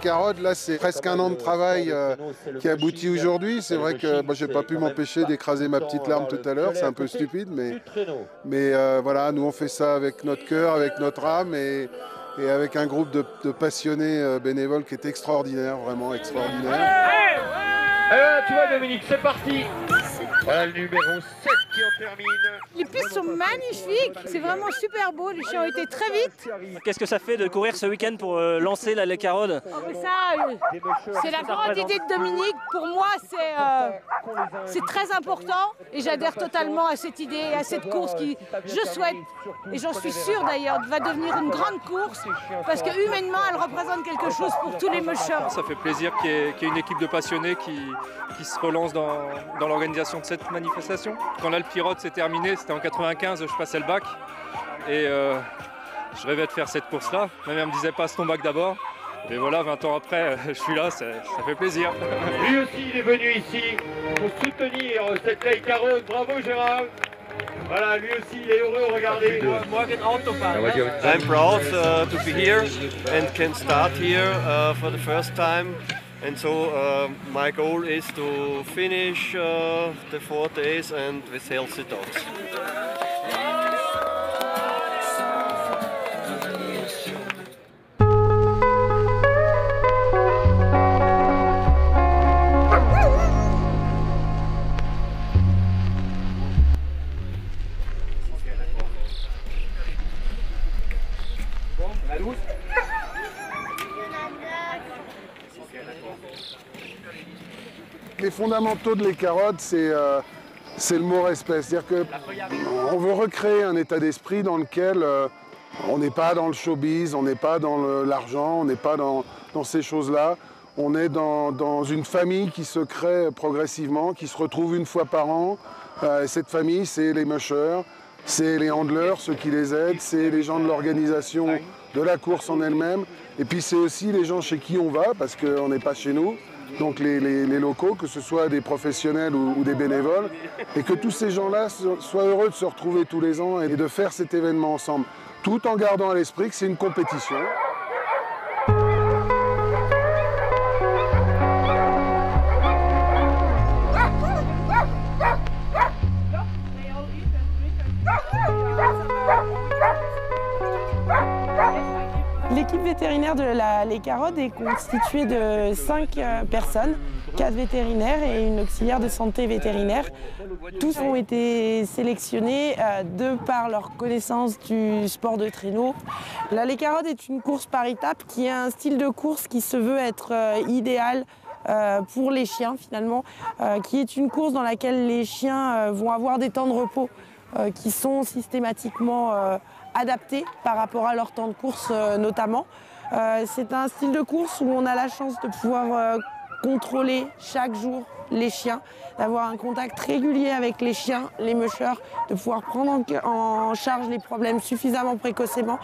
Carod, là c'est presque un an de travail qui aboutit aujourd'hui. C'est vrai que moi j'ai pas pu m'empêcher d'écraser ma petite larme tout à l'heure, c'est un peu stupide, mais voilà, nous on fait ça avec notre cœur, avec notre âme et avec un groupe de passionnés bénévoles qui est extraordinaire, vraiment extraordinaire. Tu vois Dominique, c'est parti. Voilà le numéro 7 qui en termine. Les pistes sont magnifiques, c'est vraiment super beau, les chiens ont été très vite. Qu'est-ce que ça fait de courir ce week-end pour lancer la Les Carodes? C'est la grande idée de Dominique. Pour moi, c'est très important et j'adhère totalement à cette idée et à cette course qui, je souhaite, et j'en suis sûre d'ailleurs, va devenir une grande course parce que humainement, elle représente quelque chose pour tous les mushers. Ça fait plaisir qu'il y ait une équipe de passionnés qui se relance dans l'organisation de cette manifestation. Quand l'Alpirod s'est terminé, c'était en 95, je passais le bac et je rêvais de faire cette course-là. Ma mère me disait passe ton bac d'abord. Et voilà, 20 ans après, je suis là, ça fait plaisir. Lui aussi, il est venu ici pour soutenir cette Les Carodes. Bravo Gérard. Voilà, lui aussi, il est heureux, regardez. I'm proud to be here and can start here for the first time. And so my goal is to finish the 4 days and with healthy dogs. Les fondamentaux de Les Carodes, c'est le mot respect. C'est-à-dire qu'on veut recréer un état d'esprit dans lequel on n'est pas dans le showbiz, on n'est pas dans l'argent, on n'est pas dans ces choses-là. On est dans une famille qui se crée progressivement, qui se retrouve une fois par an. Cette famille, c'est les mushers, c'est les handlers, ceux qui les aident, c'est les gens de l'organisation de la course en elle-même. Et puis c'est aussi les gens chez qui on va, parce qu'on n'est pas chez nous. Donc les locaux, que ce soit des professionnels ou des bénévoles, et que tous ces gens-là soient heureux de se retrouver tous les ans et de faire cet événement ensemble, tout en gardant à l'esprit que c'est une compétition. L'équipe vétérinaire de la Les Carodes est constituée de 5 personnes, 4 vétérinaires et une auxiliaire de santé vétérinaire. Tous ont été sélectionnés de par leur connaissance du sport de traîneau. La Les Carodes est une course par étapes qui est un style de course qui se veut être idéal pour les chiens finalement, qui est une course dans laquelle les chiens vont avoir des temps de repos qui sont systématiquement adaptés par rapport à leur temps de course notamment. C'est un style de course où on a la chance de pouvoir contrôler chaque jour les chiens, d'avoir un contact régulier avec les chiens, les mushers, de pouvoir prendre en charge les problèmes suffisamment précocement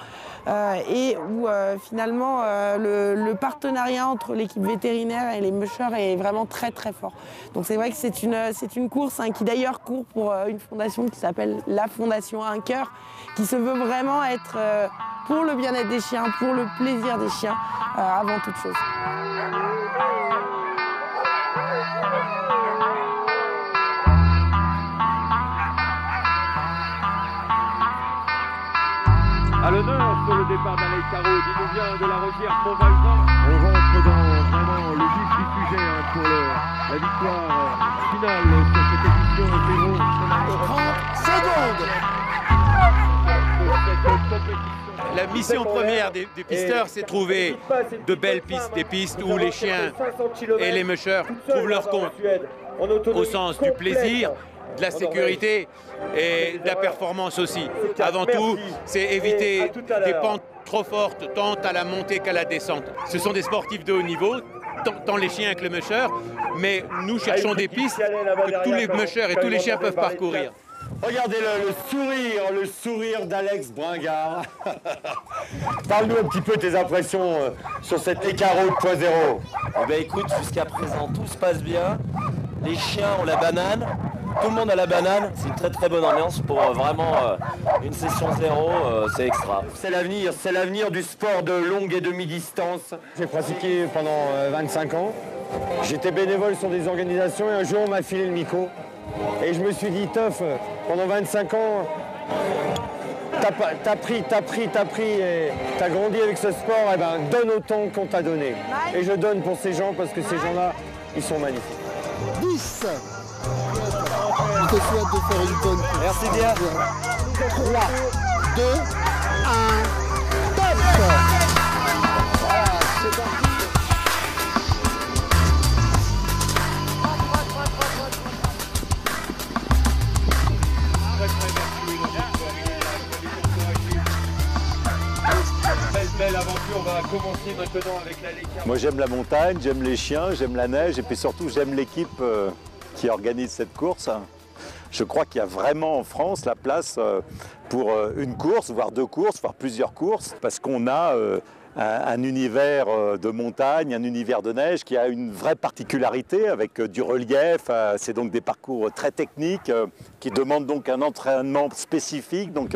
et où finalement le partenariat entre l'équipe vétérinaire et les mushers est vraiment très très fort. Donc c'est vrai que c'est une course qui d'ailleurs court pour une fondation qui s'appelle la Fondation Un Cœur, qui se veut vraiment être pour le bien-être des chiens, pour le plaisir des chiens avant toute chose. À l'honneur sur le départ d'Alain Carod, il nous vient de la Rosière-Montvalzan. On rentre dans vraiment le vif du sujet pour la victoire finale sur cette édition 0 secondes. La mission première des pisteurs, c'est trouver de belles pistes, des pistes où les chiens et les mushers trouvent leur compte, au sens du plaisir, de la sécurité et de la performance aussi. Avant tout, c'est éviter des pentes trop fortes, tant à la montée qu'à la descente. Ce sont des sportifs de haut niveau, tant les chiens que les mushers, mais nous cherchons des pistes que tous les mushers et tous les chiens peuvent parcourir. Regardez le sourire d'Alex Bringard. Parle-nous un petit peu tes impressions sur cette Les Carodes 2.0. Eh ben écoute, jusqu'à présent tout se passe bien. Les chiens ont la banane. Tout le monde à la banane, c'est une très bonne ambiance pour vraiment une session 0, c'est extra. C'est l'avenir du sport de longue et demi-distance. J'ai pratiqué pendant 25 ans. J'étais bénévole sur des organisations et un jour on m'a filé le micro. Et je me suis dit, Toff, pendant 25 ans, t'as pris et t'as grandi avec ce sport, et ben donne autant qu'on t'a donné. Et je donne pour ces gens parce que ces gens-là, ils sont magnifiques. 10. Je te souhaite de faire une bonne course. Merci bien. 3, 2, 1, top. Voilà, c'est parti. Belle aventure va commencer maintenant avec la Lécarod. Moi j'aime la montagne, j'aime les chiens, j'aime la neige et puis surtout j'aime l'équipe qui organise cette course. Je crois qu'il y a vraiment en France la place pour une course, voire 2 courses, voire plusieurs courses, parce qu'on a un univers de montagne, un univers de neige qui a une vraie particularité avec du relief. C'est donc des parcours très techniques qui demandent donc un entraînement spécifique. Donc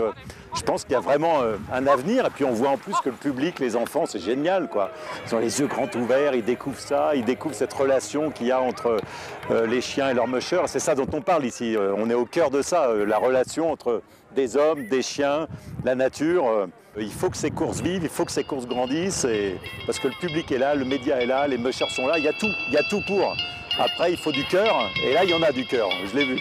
je pense qu'il y a vraiment un avenir. Et puis on voit en plus que le public, les enfants, c'est génial, quoi. Ils ont les yeux grands ouverts, ils découvrent ça, ils découvrent cette relation qu'il y a entre les chiens et leurs mushers. C'est ça dont on parle ici. On est au cœur de ça, la relation entre des hommes, des chiens, la nature. Il faut que ces courses vivent, il faut que ces courses grandissent, parce que le public est là, le média est là, les mushers sont là, il y a tout pour. Après, il faut du cœur, et là, il y en a du cœur, je l'ai vu.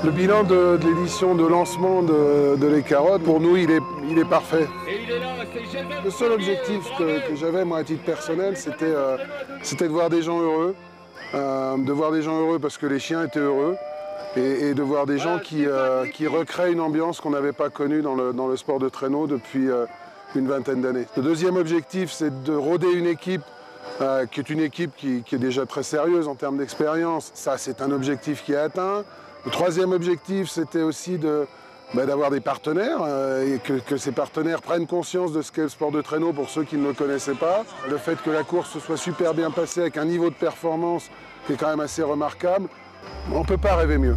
Le bilan de l'édition de lancement de Lécarod, pour nous, il est parfait. Le seul objectif que j'avais, moi, à titre personnel, c'était de voir des gens heureux. De voir des gens heureux parce que les chiens étaient heureux. Et de voir des gens qui recréent une ambiance qu'on n'avait pas connue dans le sport de traîneau depuis une vingtaine d'années. Le deuxième objectif, c'est de rôder une équipe qui est une équipe qui est déjà très sérieuse en termes d'expérience. Ça, c'est un objectif qui est atteint. Le troisième objectif, c'était aussi d'avoir des partenaires et que ces partenaires prennent conscience de ce qu'est le sport de traîneau pour ceux qui ne le connaissaient pas. Le fait que la course se soit super bien passée avec un niveau de performance qui est quand même assez remarquable, on ne peut pas rêver mieux.